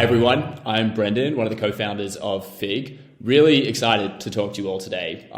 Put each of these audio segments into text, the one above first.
Hi everyone, I'm Brendan, one of the co-founders of Fig. Really excited to talk to you all today.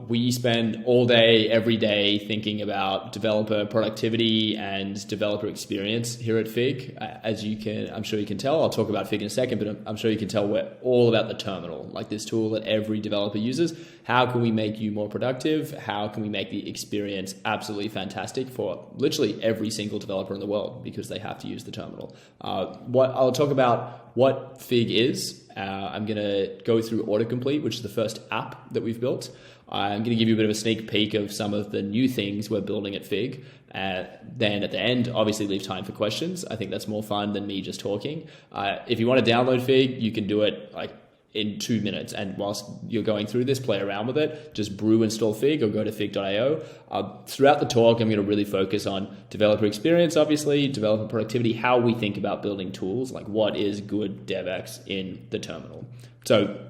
We spend all day, every day thinking about developer productivity and developer experience here at Fig. As I'm sure you can tell, I'll talk about Fig in a second, but I'm sure you can tell we're all about the terminal, like this tool that every developer uses. How can we make you more productive? How can we make the experience absolutely fantastic for literally every single developer in the world because they have to use the terminal? I'll talk about what Fig is. I'm going to go through Autocomplete, which is the first app that we've built. I'm going to give you a bit of a sneak peek of some of the new things we're building at Fig. Then at the end, obviously leave time for questions. I think that's more fun than me just talking. If you want to download Fig, you can do it in 2 minutes. And whilst you're going through this, play around with it. Just brew install Fig or go to fig.io. Throughout the talk, I'm going to really focus on developer experience, obviously, developer productivity, how we think about building tools, like what is good DevX in the terminal. So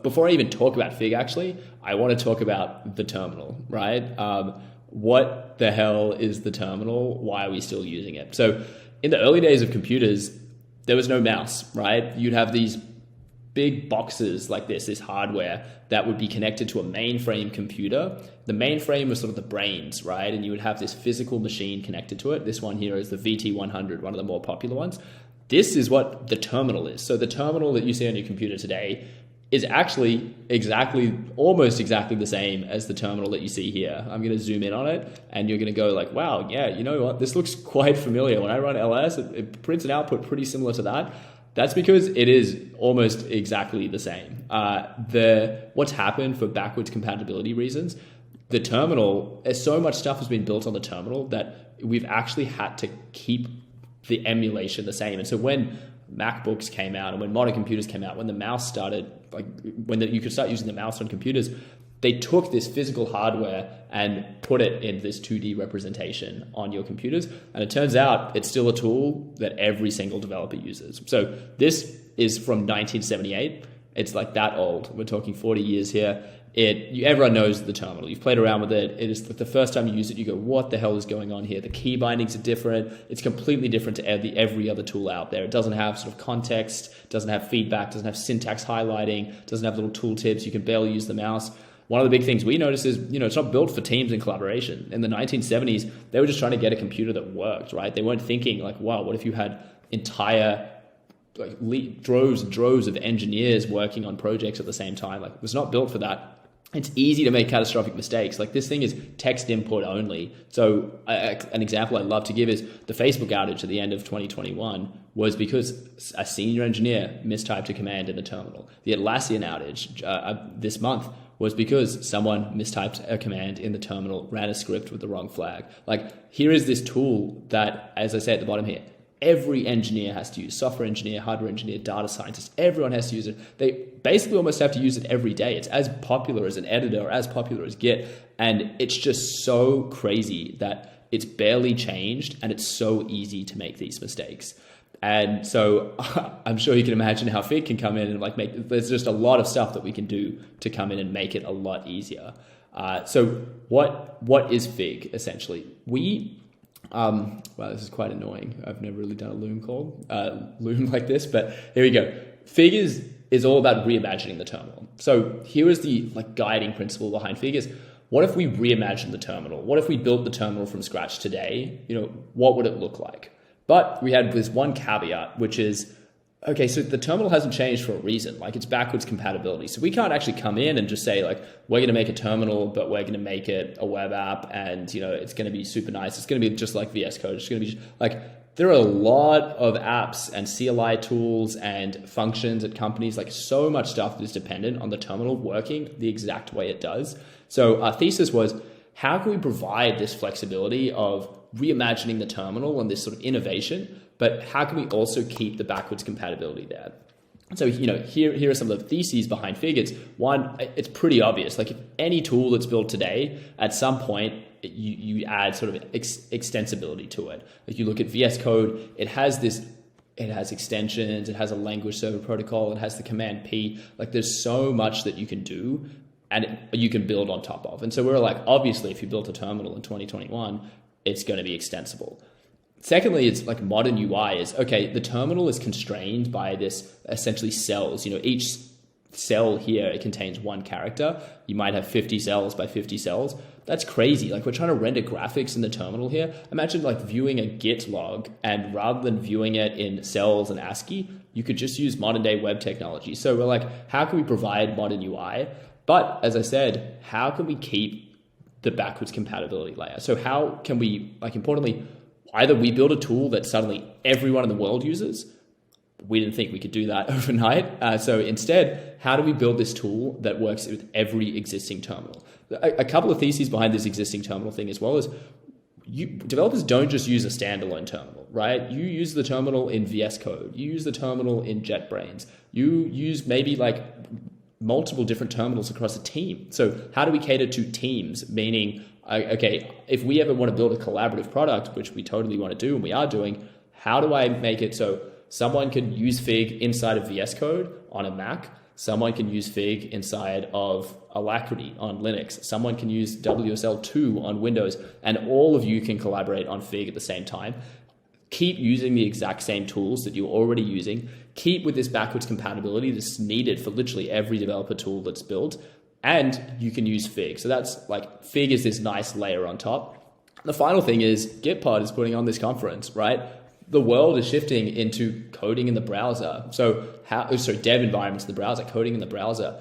before I even talk about Fig, actually, I want to talk about the terminal, right? What the hell is the terminal? Why are we still using it? So in the early days of computers, there was no mouse, right? You'd have these big boxes like this hardware that would be connected to a mainframe computer. The mainframe was sort of the brains, right? And you would have this physical machine connected to it. This one here is the VT100, one of the more popular ones. This is what the terminal is. So the terminal that you see on your computer today is actually almost exactly the same as the terminal that you see here. I'm going to zoom in on it and you're going to go like, wow, yeah, you know what? This looks quite familiar. When I run ls, it prints an output pretty similar to that. That's because it is almost exactly the same. What's happened for backwards compatibility reasons, the terminal, so much stuff has been built on the terminal that we've actually had to keep the emulation the same. And so when MacBooks came out and when modern computers came out, when the mouse started, you could start using the mouse on computers, they took this physical hardware and put it in this 2D representation on your computers. And it turns out it's still a tool that every single developer uses. So this is from 1978. It's like that old. We're talking 40 years here. Everyone knows the terminal. You've played around with it. It is the first time you use it, you go, what the hell is going on here? The key bindings are different. It's completely different to every other tool out there. It doesn't have sort of context, doesn't have feedback, doesn't have syntax highlighting, doesn't have little tooltips. You can barely use the mouse. One of the big things we notice is, it's not built for teams and collaboration. In the 1970s, they were just trying to get a computer that worked, right? They weren't thinking like, wow, what if you had entire droves and droves of engineers working on projects at the same time? Like, it was not built for that. It's easy to make catastrophic mistakes. Like, this thing is text input only. So an example I love to give is the Facebook outage at the end of 2021 was because a senior engineer mistyped a command in the terminal. The Atlassian outage this month was because someone mistyped a command in the terminal, ran a script with the wrong flag. Like, here is this tool that, as I say at the bottom here, every engineer has to use. Software engineer, hardware engineer, data scientist, everyone has to use it. They basically almost have to use it every day. It's as popular as an editor or as popular as Git. And it's just so crazy that it's barely changed and it's so easy to make these mistakes. And so I'm sure you can imagine how Fig can come in and there's just a lot of stuff that we can do to come in and make it a lot easier. So what is Fig essentially? Wow, this is quite annoying. I've never really done a Loom like this, but here we go. Fig is all about reimagining the terminal. So here is the guiding principle behind Fig is, what if we reimagine the terminal? What if we built the terminal from scratch today? What would it look like? But we had this one caveat, which is, okay, so the terminal hasn't changed for a reason. It's backwards compatibility. So we can't actually come in and just say, we're going to make a terminal, but we're going to make it a web app and, it's going to be super nice. It's going to be just like VS Code. It's going to be there are a lot of apps and CLI tools and functions at companies, so much stuff that is dependent on the terminal working the exact way it does. So our thesis was, how can we provide this flexibility of reimagining the terminal and this sort of innovation, but how can we also keep the backwards compatibility there? So, here are some of the theses behind Fig. It's pretty obvious. If any tool that's built today, at some point, you add sort of extensibility to it. If you look at VS Code, it has extensions, it has a language server protocol, it has the command P. There's so much that you can do and you can build on top of. And so we're obviously, if you built a terminal in 2021, it's going to be extensible. Secondly, it's like modern UI is, okay, the terminal is constrained by this essentially cells. Each cell here, it contains one character. You might have 50 cells by 50 cells. That's crazy. Like, we're trying to render graphics in the terminal here. Imagine like viewing a Git log, and rather than viewing it in cells and ASCII, you could just use modern day web technology. So we're like, how can we provide modern UI? But as I said, how can we keep the backwards compatibility layer? So how can we, like, importantly, either we build a tool that suddenly everyone in the world uses. We didn't think we could do that overnight. So instead, how do we build this tool that works with every existing terminal? A couple of theses behind this existing terminal thing as well is developers don't just use a standalone terminal, right? You use the terminal in VS Code. You use the terminal in JetBrains. You use maybe like multiple different terminals across a team. So how do we cater to teams? Meaning, okay, if we ever want to build a collaborative product, which we totally want to do and we are doing, how do I make it so someone can use Fig inside of VS Code on a Mac? Someone can use Fig inside of Alacrity on Linux. Someone can use WSL2 on Windows, and all of you can collaborate on Fig at the same time. Keep using the exact same tools that you're already using. Keep with this backwards compatibility that's needed for literally every developer tool that's built, and you can use Fig. So that's like, Fig is this nice layer on top. The final thing is Gitpod is putting on this conference, right? The world is shifting into coding in the browser. So dev environments in the browser, coding in the browser.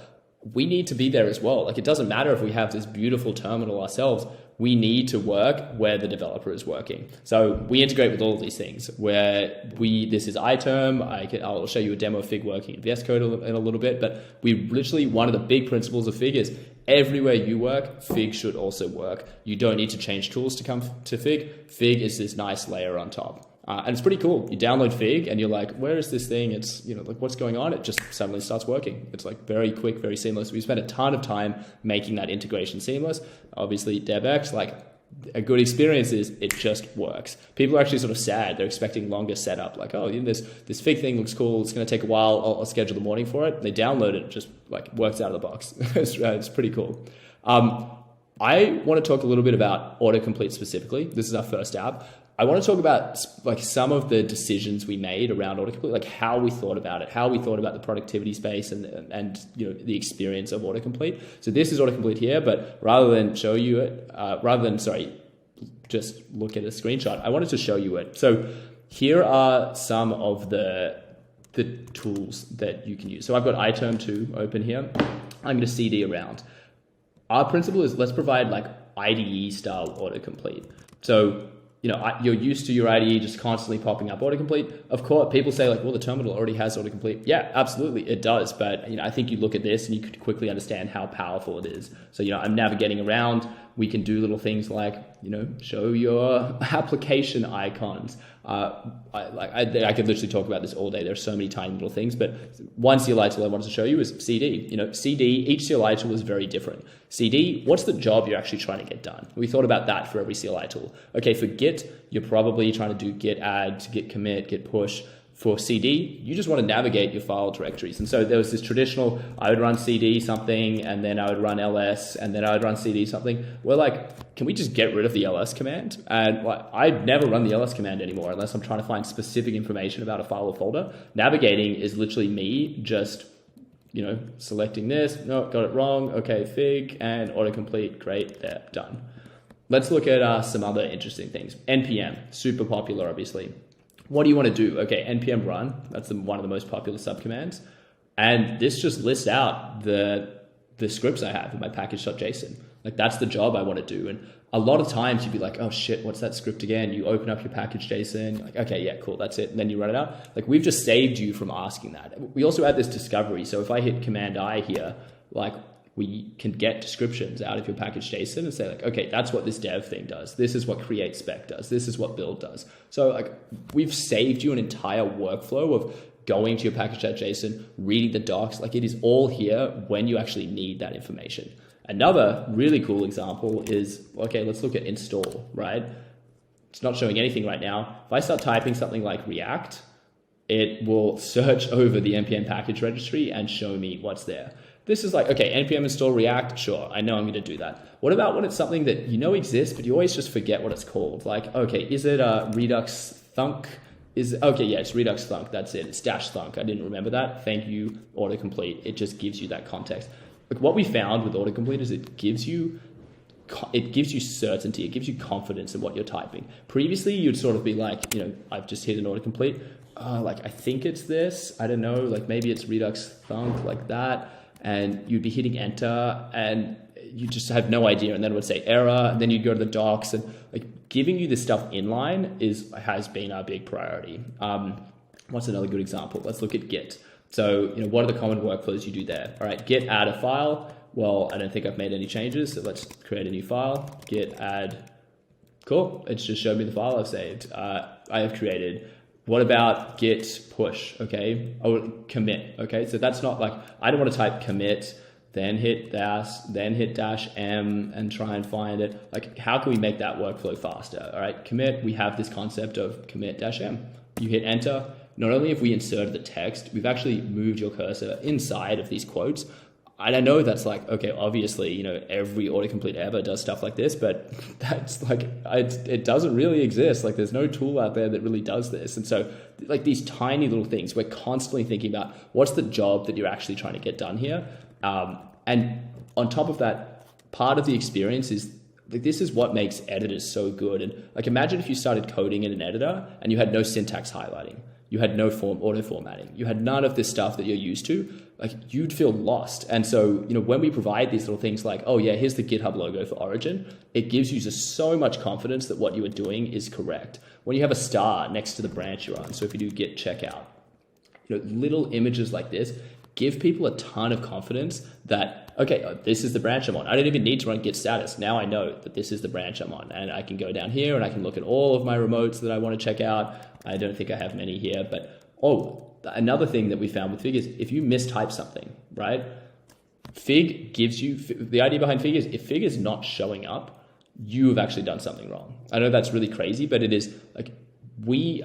We need to be there as well. Like, it doesn't matter if we have this beautiful terminal ourselves. We need to work where the developer is working. So we integrate with all of these things where this is iTerm. I'll show you a demo of Fig working in VS Code in a little bit, but we literally, one of the big principles of Fig is everywhere you work, Fig should also work. You don't need to change tools to come to Fig. Fig is this nice layer on top. And it's pretty cool. You download Fig and you're like, where is this thing? It's, like, what's going on? It just suddenly starts working. It's like very quick, very seamless. We spent a ton of time making that integration seamless. Obviously, DevX, like, a good experience is it just works. People are actually sort of sad. They're expecting longer setup. Like, oh, this Fig thing looks cool. It's going to take a while. I'll schedule the morning for it. They download it. It just like works out of the box. It's pretty cool. I want to talk a little bit about Autocomplete specifically. This is our first app. I want to talk about like some of the decisions we made around Autocomplete, like how we thought about it, how we thought about the productivity space and the experience of Autocomplete. So this is Autocomplete here, but rather than show you it, just look at a screenshot, I wanted to show you it. So here are some of the tools that you can use. So I've got iTerm2 open here. I'm going to CD around. Our principle is let's provide like IDE style autocomplete. So, you're used to your IDE just constantly popping up autocomplete. Of course, people say like, well, the terminal already has autocomplete. Yeah, absolutely, it does. But, I think you look at this and you could quickly understand how powerful it is. So, I'm navigating around. We can do little things like, show your application icons. I could literally talk about this all day. There's so many tiny little things, but one CLI tool I wanted to show you is CD. CD, each CLI tool is very different. CD, what's the job you're actually trying to get done? We thought about that for every CLI tool. Okay, for Git, you're probably trying to do git add, git commit, git push. For CD, you just want to navigate your file directories. And so there was this traditional, I would run CD something, and then I would run ls, and then I would run CD something. We're like, can we just get rid of the ls command? And I never run the ls command anymore unless I'm trying to find specific information about a file or folder. Navigating is literally me just, selecting this. No, got it wrong. Okay, Fig and autocomplete. Great, there, done. Let's look at some other interesting things. NPM, super popular, obviously. What do you want to do? Okay, npm run, that's one of the most popular subcommands. And this just lists out the scripts I have in my package.json. Like, that's the job I want to do. And a lot of times you'd be like, oh shit, what's that script again? You open up your package.json, you're like, okay, yeah, cool, that's it. And then you run it out. Like, we've just saved you from asking that. We also add this discovery. So if I hit Command I here, like, we can get descriptions out of your package.json and say like, okay, that's what this dev thing does. This is what create spec does. This is what build does. So like, we've saved you an entire workflow of going to your package.json, reading the docs. Like, it is all here when you actually need that information. Another really cool example is, okay, let's look at install, right? It's not showing anything right now. If I start typing something like React, it will search over the npm package registry and show me what's there. this is like, okay, npm install React, sure, I know I'm going to do that. What about when it's something that you know exists, but you always just forget what it's called? Like, okay, is it Redux Thunk? Okay, yeah, it's Redux Thunk, that's it. It's dash Thunk. I didn't remember that. Thank you, Autocomplete. It just gives you that context. Like what we found with Autocomplete is it gives you certainty, it gives you confidence in what you're typing. Previously, you'd sort of be like, I've just hit an Autocomplete. Like, I think it's this, I don't know, like maybe it's Redux Thunk, like that. And you'd be hitting enter and you just have no idea. And then it would say error. And then you'd go to the docs, and like giving you this stuff inline has been our big priority. What's another good example? Let's look at Git. So, what are the common workflows you do there? All right, Git add a file. Well, I don't think I've made any changes. So let's create a new file. Git add. Cool. It's just showed me the file I've saved. I have created. What about git push? Okay. Oh, commit. Okay. So that's not like, I don't want to type commit, then hit dash M and try and find it. Like, how can we make that workflow faster? All right. Commit, we have this concept of commit dash M. You hit enter. Not only have we inserted the text, we've actually moved your cursor inside of these quotes. And I know that's like, okay, obviously, every autocomplete ever does stuff like this, but that's like, it doesn't really exist. Like, there's no tool out there that really does this. And so like these tiny little things, we're constantly thinking about what's the job that you're actually trying to get done here. And on top of that, part of the experience is like, this is what makes editors so good. And like, imagine if you started coding in an editor and you had no syntax highlighting. You had no auto formatting. You had none of this stuff that you're used to. Like, you'd feel lost. And so, when we provide these little things like, oh yeah, here's the GitHub logo for Origin, it gives you just so much confidence that what you are doing is correct. When you have a star next to the branch you're on, so if you do git checkout, little images like this give people a ton of confidence that, okay, this is the branch I'm on. I don't even need to run git status. Now I know that this is the branch I'm on, and I can go down here and I can look at all of my remotes that I want to check out. I don't think I have many here, but another thing that we found with Fig is if you mistype something, right? Fig gives you, the idea behind Fig is if Fig is not showing up, you have actually done something wrong. I know that's really crazy, but it is like, we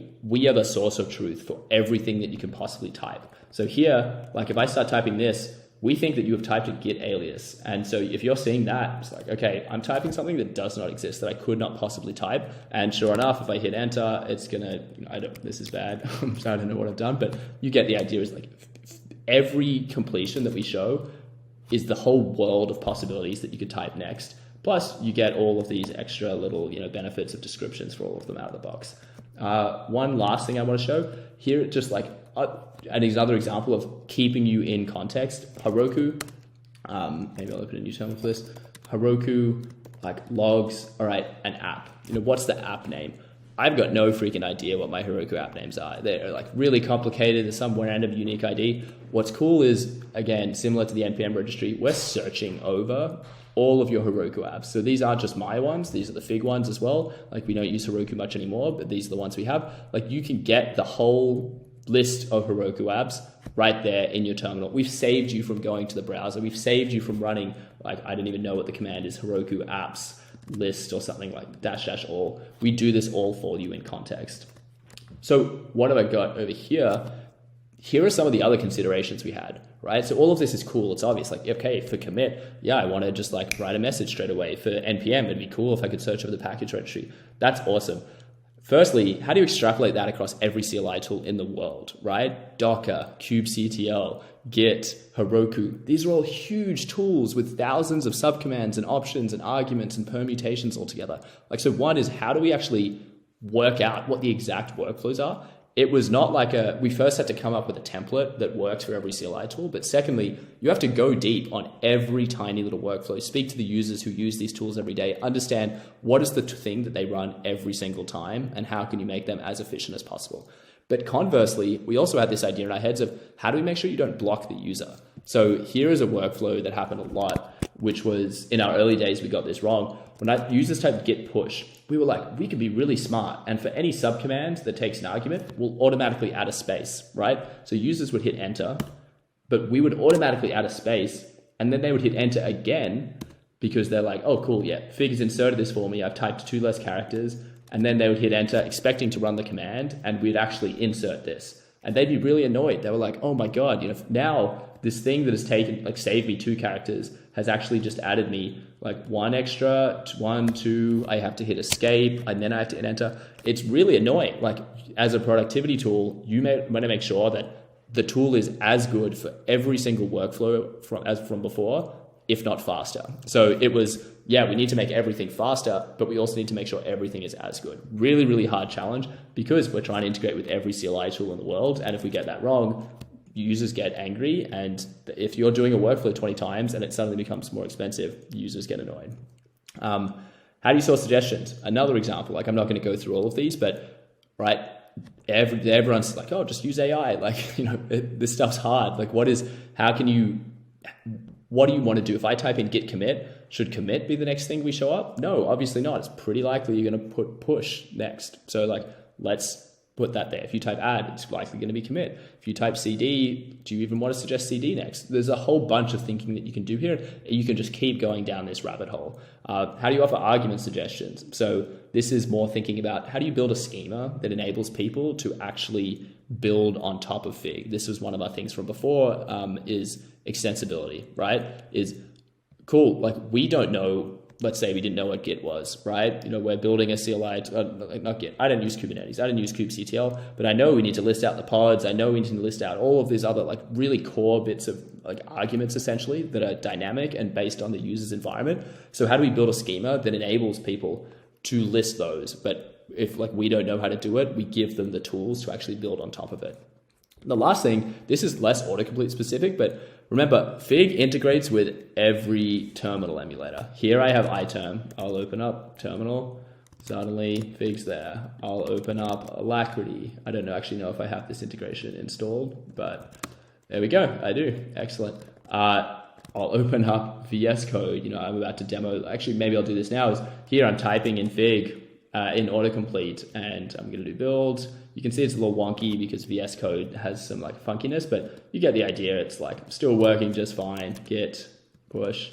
are the source of truth for everything that you can possibly type. So here, like if I start typing this, we think that you have typed a git alias. And so if you're seeing that, it's like, okay, I'm typing something that does not exist, that I could not possibly type. And sure enough, if I hit enter, it's gonna, this is bad. I don't know what I've done, but you get the idea. Is like every completion that we show is the whole world of possibilities that you could type next. Plus you get all of these extra little, benefits of descriptions for all of them out of the box. One last thing I want to show here, just like another example of keeping you in context. Heroku, maybe I'll open a new terminal for this. Heroku, like logs, all right, an app. What's the app name? I've got no freaking idea what my Heroku app names are. They're like really complicated. There's some random unique ID. What's cool is, again, similar to the NPM registry, we're searching over all of your Heroku apps. So these aren't just my ones, these are the Fig ones as well. Like, we don't use Heroku much anymore, but these are the ones we have. Like, you can get the whole list of Heroku apps right there in your terminal. We've saved you from going to the browser. We've saved you from running, like, I don't even know what the command is, Heroku apps list or something like -- all. We do this all for you in context. So what have I got over here? Here are some of the other considerations we had, right? So all of this is cool. It's obvious. Like, okay, for commit, yeah, I want to just like write a message straight away. For NPM, it'd be cool if I could search over the package registry. That's awesome. Firstly, how do you extrapolate that across every CLI tool in the world, right? Docker, kubectl, Git, Heroku. These are all huge tools with thousands of subcommands and options and arguments and permutations altogether. Like, so one is, how do we actually work out what the exact workflows are? It was not like we first had to come up with a template that works for every CLI tool. But secondly, you have to go deep on every tiny little workflow, speak to the users who use these tools every day, understand what is the thing that they run every single time and how can you make them as efficient as possible. But conversely, we also had this idea in our heads of how do we make sure you don't block the user? So here is a workflow that happened a lot, which was in our early days, we got this wrong. When I users type git push, we were like, we could be really smart. And for any subcommand that takes an argument, we'll automatically add a space, right? So users would hit enter, but we would automatically add a space, and then they would hit enter again because they're like, oh, cool, yeah, Fig has inserted this for me. I've typed 2 less characters. And then they would hit enter, expecting to run the command, and we'd actually insert this. And they'd be really annoyed. They were like, oh my God, now this thing that has taken, like saved me 2 characters has actually just added me like 1 extra, 1, 2, I have to hit escape and then I have to hit enter. It's really annoying. Like as a productivity tool, you want to make sure that the tool is as good for every single workflow from before, if not faster. So it was, yeah, we need to make everything faster, but we also need to make sure everything is as good. Really, really hard challenge because we're trying to integrate with every CLI tool in the world. And if we get that wrong, users get angry. And if you're doing a workflow 20 times and it suddenly becomes more expensive, users get annoyed. How do you source suggestions? Another example, like I'm not going to go through all of these, but right, everyone's like, oh, just use AI. Like, you know, this stuff's hard. Like what do you want to do? If I type in git commit, should commit be the next thing we show up? No, obviously not. It's pretty likely you're going to put push next. So like, let's put that there. If you type add, it's likely going to be commit. If you type CD, do you even want to suggest CD next? There's a whole bunch of thinking that you can do here. You can just keep going down this rabbit hole. How do you offer argument suggestions? So this is more thinking about how do you build a schema that enables people to actually build on top of Fig. This was one of our things from before, is extensibility, right? Is cool. Like we don't know, let's say we didn't know what Git was, right? You know, we're building a CLI, not Git. I didn't use Kubernetes. I didn't use kubectl, but I know we need to list out the pods. I know we need to list out all of these other like really core bits of like arguments essentially that are dynamic and based on the user's environment. So how do we build a schema that enables people to list those? But if like we don't know how to do it, we give them the tools to actually build on top of it. And the last thing, this is less autocomplete specific, but remember, Fig integrates with every terminal emulator. Here I have iTerm. I'll open up terminal. Suddenly, Fig's there. I'll open up Alacrity. I don't actually know if I have this integration installed, but there we go. I do. Excellent. I'll open up VS Code. You know, I'm about to demo. Actually, maybe I'll do this now. Is here I'm typing in Fig in Autocomplete, and I'm going to do build. You can see it's a little wonky because VS Code has some like funkiness, but you get the idea. It's like still working just fine. Git, push,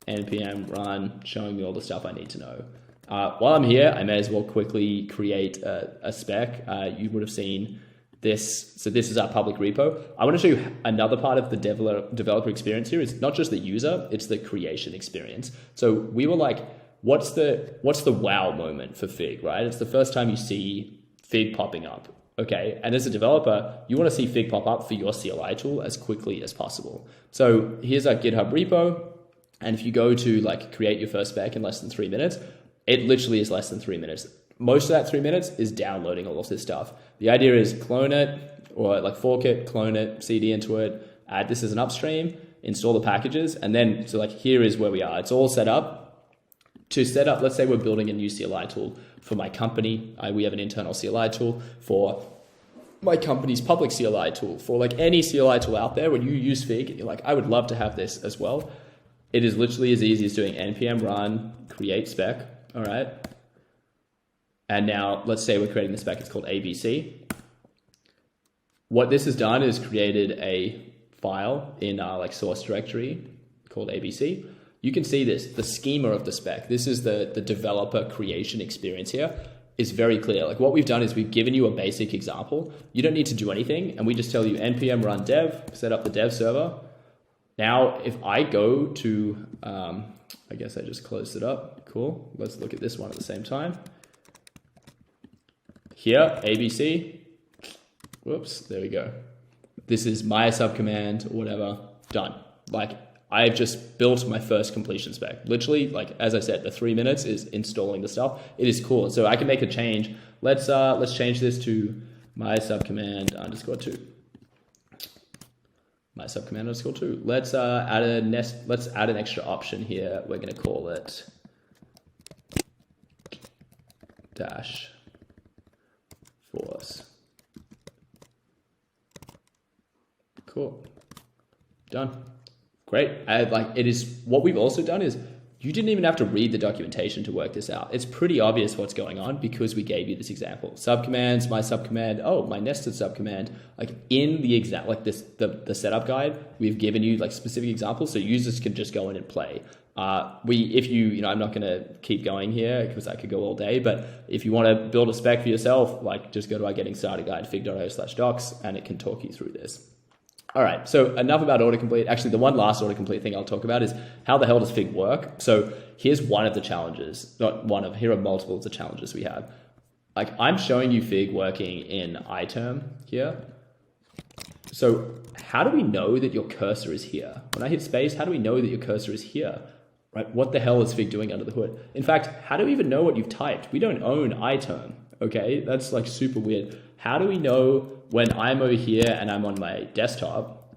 npm run, showing me all the stuff I need to know. While I'm here, I may as well quickly create a spec. You would have seen this. So this is our public repo. I want to show you another part of the developer experience here. It's not just the user, it's the creation experience. So we were like, what's the wow moment for Fig, right? It's the first time you see Fig popping up. Okay, and as a developer, you want to see Fig pop up for your CLI tool as quickly as possible. So here's our GitHub repo. And if you go to like create your first spec in less than 3 minutes, it literally is less than 3 minutes. Most of that 3 minutes is downloading all of this stuff. The idea is clone it or like fork it, clone it, CD into it, add this as an upstream, install the packages. And then, so like here is where we are. It's all set up. To set up, let's say we're building a new CLI tool for my company. We have an internal CLI tool for my company's public CLI tool, for like any CLI tool out there. When you use Fig, you're like, I would love to have this as well. It is literally as easy as doing npm run, create spec, all right? And now let's say we're creating the spec, it's called ABC. What this has done is created a file in our like source directory called ABC. You can see this, the schema of the spec. This is the developer creation experience here is very clear. Like what we've done is we've given you a basic example. You don't need to do anything. And we just tell you npm run dev, set up the dev server. Now, if I go to, I guess I just closed it up. Cool. Let's look at this one at the same time. Here, ABC. Whoops, there we go. This is my subcommand or whatever, done. Like I've just built my first completion spec. Literally, like as I said, the 3 minutes is installing the stuff. It is cool. So I can make a change. Let's change this to my subcommand _2. My subcommand _2. Let's add an extra option here. We're going to call it dash force. Cool. Done. Great. It is what we've also done is you didn't even have to read the documentation to work this out. It's pretty obvious what's going on because we gave you this example. Subcommands, my subcommand, oh, my nested subcommand. Like in the exact, like this, the setup guide, we've given you like specific examples so users can just go in and play. If you I'm not going to keep going here because I could go all day, but if you want to build a spec for yourself, like just go to our getting started guide, fig.io/docs, and it can talk you through this. All right, so enough about autocomplete. Actually, the one last autocomplete thing I'll talk about is how the hell does Fig work? So here's one of the challenges, here are multiple of the challenges we have. Like I'm showing you Fig working in iTerm here. So how do we know that your cursor is here? When I hit space, how do we know that your cursor is here? Right? What the hell is Fig doing under the hood? In fact, how do we even know what you've typed? We don't own iTerm, okay? That's like super weird. How do we know when I'm over here and I'm on my desktop,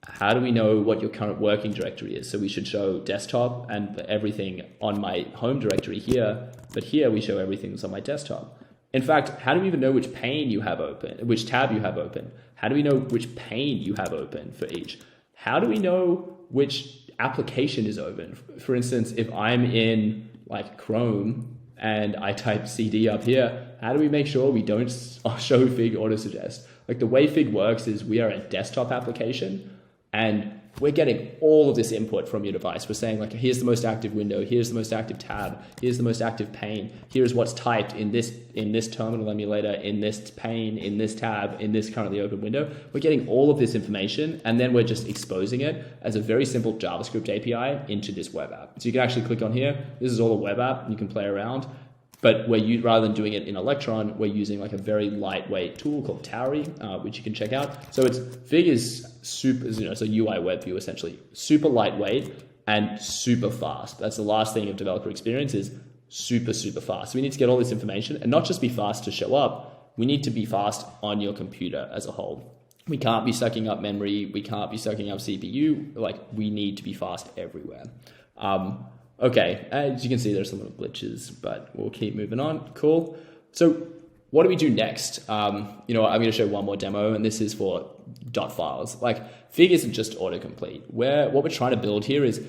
how do we know what your current working directory is? So we should show desktop and everything on my home directory here, but here we show everything that's on my desktop. In fact, how do we even know which pane you have open, which tab you have open? How do we know which pane you have open for each? How do we know which application is open? For instance, if I'm in like Chrome and I type CD up here, how do we make sure we don't show Fig autosuggest? Like the way Fig works is we are a desktop application and we're getting all of this input from your device. We're saying like, here's the most active window, here's the most active tab, here's the most active pane, here's what's typed in this terminal emulator, in this pane, in this tab, in this currently open window. We're getting all of this information and then we're just exposing it as a very simple JavaScript API into this web app. So you can actually click on here. This is all a web app. You can play around. But rather than doing it in Electron, we're using like a very lightweight tool called Tauri, which you can check out. So Fig is super, it's a UI web view essentially, super lightweight and super fast. That's the last thing of developer experience is super, super fast. So we need to get all this information and not just be fast to show up. We need to be fast on your computer as a whole. We can't be sucking up memory. We can't be sucking up CPU. Like we need to be fast everywhere. Okay, as you can see, there's some little glitches, but we'll keep moving on. Cool. So what do we do next? I'm going to show one more demo, and this is for dotfiles. Like Fig isn't just autocomplete. What we're trying to build here is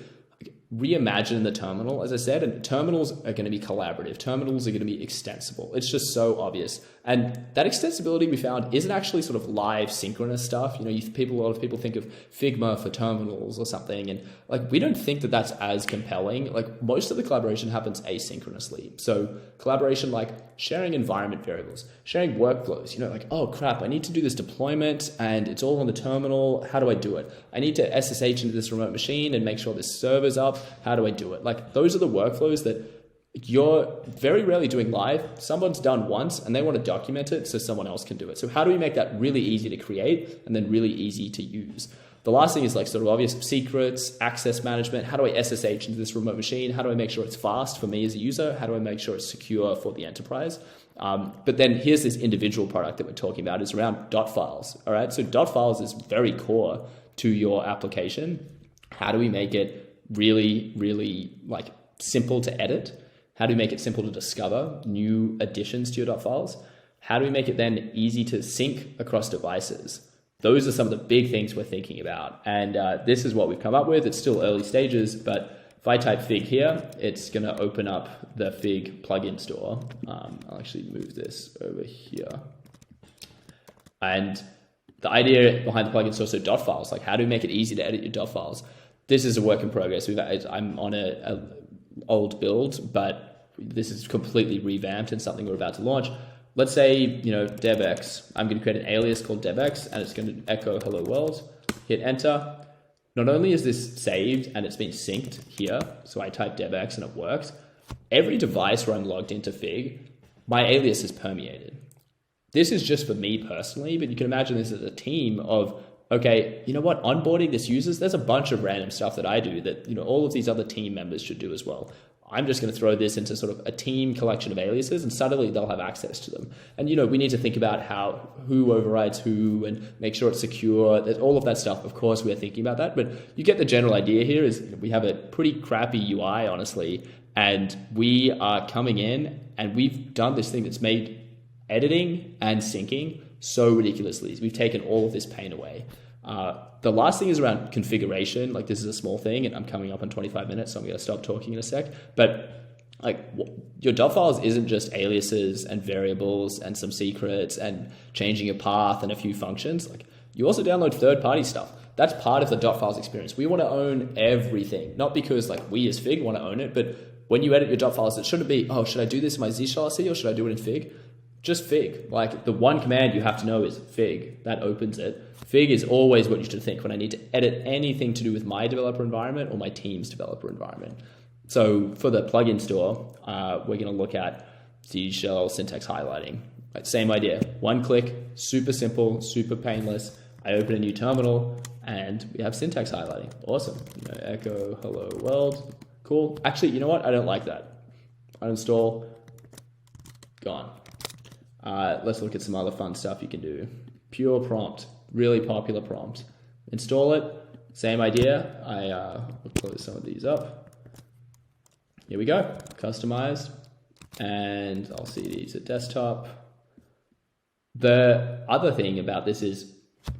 reimagine the terminal, as I said, and terminals are going to be collaborative. Terminals are going to be extensible. It's just so obvious. And that extensibility we found isn't actually sort of live synchronous stuff. A lot of people think of Figma for terminals or something. And like, we don't think that that's as compelling. Like most of the collaboration happens asynchronously. So collaboration, like sharing environment variables, sharing workflows, like, oh crap, I need to do this deployment and it's all on the terminal. How do I do it? I need to SSH into this remote machine and make sure this server's up. How do I do it? Like those are the workflows that you're very rarely doing live. Someone's done once and they want to document it so someone else can do it. So how do we make that really easy to create and then really easy to use? The last thing is like sort of obvious secrets, access management. How do I SSH into this remote machine? How do I make sure it's fast for me as a user? How do I make sure it's secure for the enterprise? But then here's this individual product that we're talking about is around dotfiles. All right. So dotfiles is very core to your application. How do we make it really, really like simple to edit? How do we make it simple to discover new additions to your dotfiles? How do we make it then easy to sync across devices? Those are some of the big things we're thinking about. And this is what we've come up with. It's still early stages, but if I type Fig here, it's going to open up the Fig plugin store. I'll actually move this over here. And the idea behind the plugin store, so dotfiles, like how do we make it easy to edit your dotfiles? This is a work in progress. I'm on a old build, but this is completely revamped and something we're about to launch. Let's say, devx, I'm going to create an alias called devx and it's going to echo hello world, hit enter. Not only is this saved and it's been synced here, so I type devx and it works, every device where I'm logged into Fig, my alias is permeated. This is just for me personally, but you can imagine this as a team of, okay, you know what, onboarding this users, there's a bunch of random stuff that I do that, all of these other team members should do as well. I'm just going to throw this into sort of a team collection of aliases and suddenly they'll have access to them. And, we need to think about who overrides who and make sure it's secure. There's all of that stuff. Of course, we're thinking about that, but you get the general idea here is we have a pretty crappy UI, honestly, and we are coming in and we've done this thing that's made editing and syncing so ridiculously. We've taken all of this pain away. The last thing is around configuration. Like this is a small thing and I'm coming up on 25 minutes, so I'm going to stop talking in a sec. But like your dotfiles isn't just aliases and variables and some secrets and changing a path and a few functions. Like you also download third-party stuff. That's part of the dotfiles experience. We want to own everything, not because like we as Fig want to own it, but when you edit your dotfiles, it shouldn't be, oh, should I do this in my Z shell or should I do it in Fig? just Fig. Like the one command you have to know is Fig. That opens it. Fig is always what you should think when I need to edit anything to do with my developer environment or my team's developer environment. So for the plugin store, we're going to look at Seashell syntax highlighting. Right, same idea. One click, super simple, super painless. I open a new terminal and we have syntax highlighting. Awesome. Echo hello world. Cool. Actually, you know what? I don't like that. Uninstall. Gone. Let's look at some other fun stuff you can do. Pure prompt. Really popular prompt. Install it. Same idea. Will close some of these up. Here we go. Customized. And I'll CD to desktop. The other thing about this is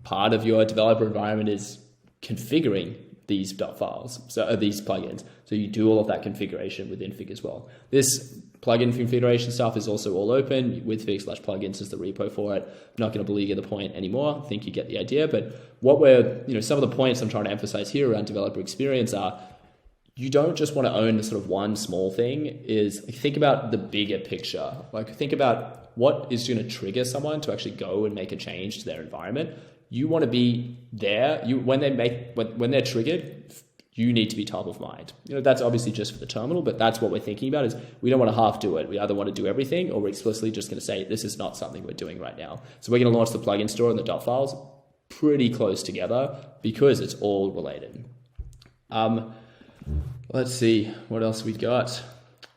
part of your developer environment is configuring these files, so these plugins. So you do all of that configuration within Fig as well. This plugin configuration stuff is also all open with Fig/plugins is the repo for it. I'm not going to belabor the point anymore. I think you get the idea. But what some of the points I'm trying to emphasize here around developer experience are, you don't just want to own sort of one small thing. Is think about the bigger picture. Like think about what is going to trigger someone to actually go and make a change to their environment. You want to be there. When they're triggered, you need to be top of mind. That's obviously just for the terminal, but that's what we're thinking about. Is we don't want to half do it. We either want to do everything, or we're explicitly just going to say this is not something we're doing right now. So we're going to launch the plugin store and the dotfiles pretty close together because it's all related. Let's see what else we got.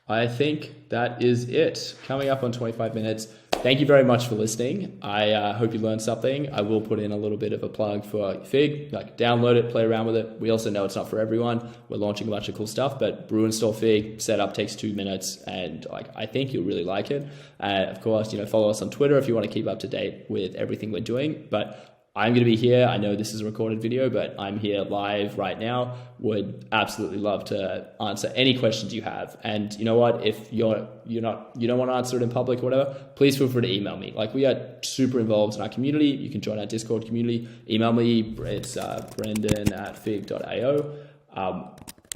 I think that is it. Coming up on 25 minutes. Thank you very much for listening. I hope you learned something. I will put in a little bit of a plug for Fig. Like download it, play around with it. We also know it's not for everyone. We're launching a bunch of cool stuff, but brew install Fig, setup takes 2 minutes, and I think you'll really like it. Of course, follow us on Twitter if you want to keep up to date with everything we're doing. But I'm going to be here. I know this is a recorded video, but I'm here live right now. Would absolutely love to answer any questions you have. And you know what? If you don't want to answer it in public or whatever, please feel free to email me. Like we are super involved in our community. You can join our Discord community. Email me. It's brendan@fig.io.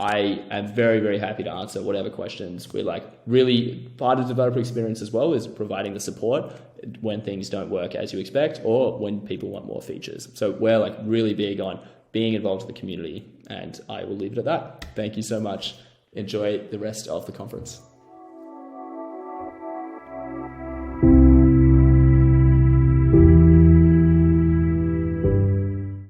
I am very, very happy to answer whatever questions. We're really part of developer experience as well is providing the support when things don't work as you expect or when people want more features. So we're really big on being involved in the community, and I will leave it at that. Thank you so much. Enjoy the rest of the conference.